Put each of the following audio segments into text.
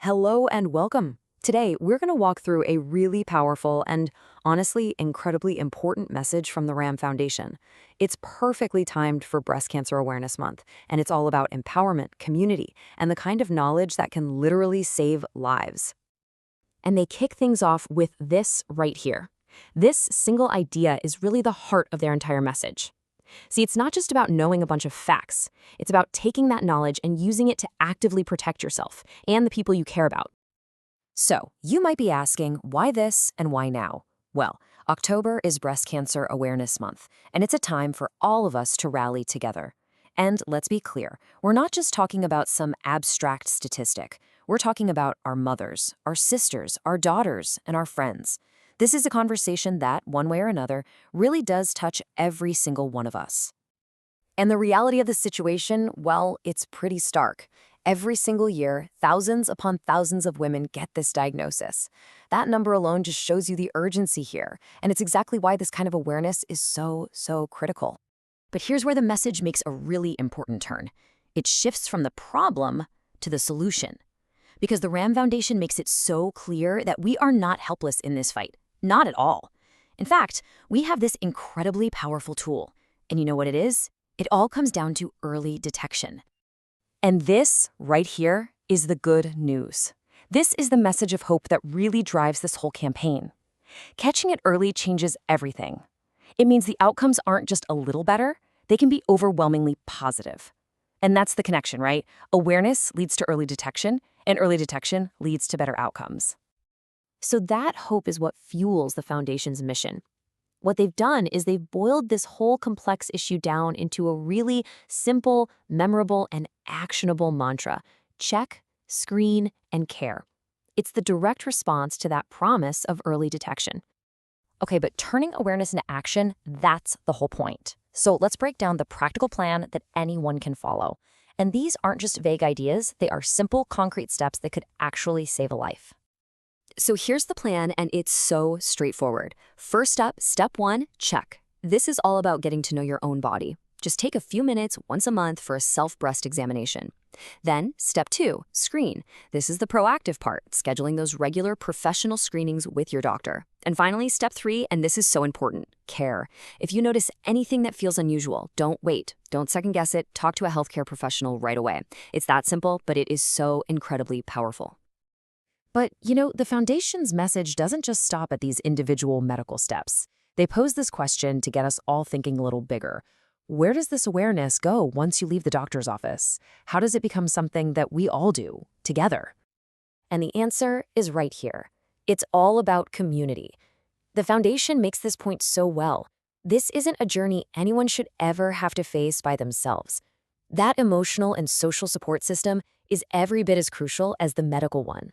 Hello and welcome. Today, we're going to walk through a really powerful and honestly incredibly important message from the RAM Foundation. It's perfectly timed for Breast Cancer Awareness Month, and it's all about empowerment, community, and the kind of knowledge that can literally save lives. And they kick things off with this right here. This single idea is really the heart of their entire message. See, it's not just about knowing a bunch of facts. It's about taking that knowledge and using it to actively protect yourself and the people you care about. So, you might be asking, why this and why now? Well, October is Breast Cancer Awareness Month, and it's a time for all of us to rally together. And let's be clear, we're not just talking about some abstract statistic. We're talking about our mothers, our sisters, our daughters, and our friends. This is a conversation that, one way or another, really does touch every single one of us. And the reality of the situation, well, it's pretty stark. Every single year, thousands upon thousands of women get this diagnosis. That number alone just shows you the urgency here, and it's exactly why this kind of awareness is so critical. But here's where the message makes a really important turn. It shifts from the problem to the solution. Because the RAM Foundation makes it so clear that we are not helpless in this fight. Not at all. In fact, we have this incredibly powerful tool. And you know what it is? It all comes down to early detection. And this, right here, is the good news. This is the message of hope that really drives this whole campaign. Catching it early changes everything. It means the outcomes aren't just a little better, they can be overwhelmingly positive. And that's the connection, right? Awareness leads to early detection, and early detection leads to better outcomes. So that hope is what fuels the Foundation's mission. What they've done is they've boiled this whole complex issue down into a really simple, memorable, and actionable mantra. Check, screen, and care. It's the direct response to that promise of early detection. Okay, but turning awareness into action, that's the whole point. So let's break down the practical plan that anyone can follow. And these aren't just vague ideas, they are simple, concrete steps that could actually save a life. So here's the plan, and it's so straightforward. First up, step 1, check. This is all about getting to know your own body. Just take a few minutes once a month for a self-breast examination. Then, step 2, screen. This is the proactive part, scheduling those regular professional screenings with your doctor. And finally, step 3, and this is so important, care. If you notice anything that feels unusual, don't wait. Don't second guess it. Talk to a healthcare professional right away. It's that simple, but it is so incredibly powerful. But, the Foundation's message doesn't just stop at these individual medical steps. They pose this question to get us all thinking a little bigger. Where does this awareness go once you leave the doctor's office? How does it become something that we all do, together? And the answer is right here. It's all about community. The Foundation makes this point so well. This isn't a journey anyone should ever have to face by themselves. That emotional and social support system is every bit as crucial as the medical one.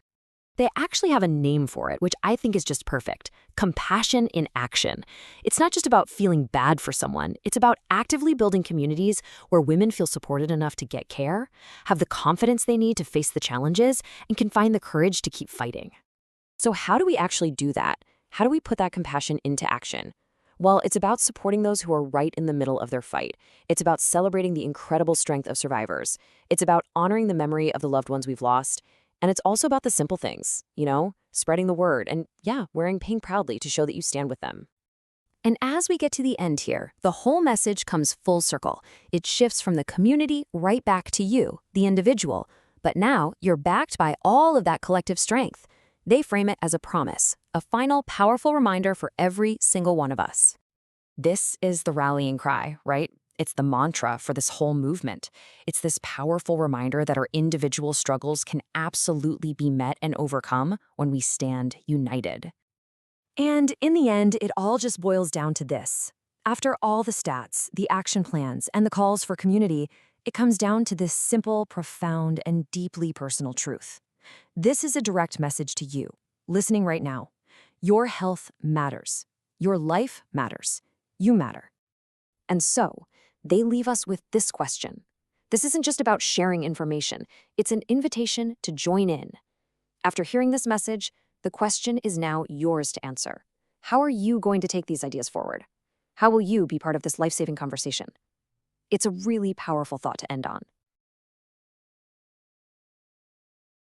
They actually have a name for it, which I think is just perfect. Compassion in action. It's not just about feeling bad for someone. It's about actively building communities where women feel supported enough to get care, have the confidence they need to face the challenges, and can find the courage to keep fighting. So how do we actually do that? How do we put that compassion into action? Well, it's about supporting those who are right in the middle of their fight. It's about celebrating the incredible strength of survivors. It's about honoring the memory of the loved ones we've lost. And it's also about the simple things, spreading the word and, wearing pink proudly to show that you stand with them. And as we get to the end here, the whole message comes full circle. It shifts from the community right back to you, the individual. But now you're backed by all of that collective strength. They frame it as a promise, a final powerful reminder for every single one of us. This is the rallying cry, right? It's the mantra for this whole movement. It's this powerful reminder that our individual struggles can absolutely be met and overcome when we stand united. And in the end, it all just boils down to this. After all the stats, the action plans, and the calls for community, it comes down to this simple, profound, and deeply personal truth. This is a direct message to you, listening right now. Your health matters. Your life matters. You matter. And so, they leave us with this question. This isn't just about sharing information. It's an invitation to join in. After hearing this message, the question is now yours to answer. How are you going to take these ideas forward? How will you be part of this life-saving conversation? It's a really powerful thought to end on.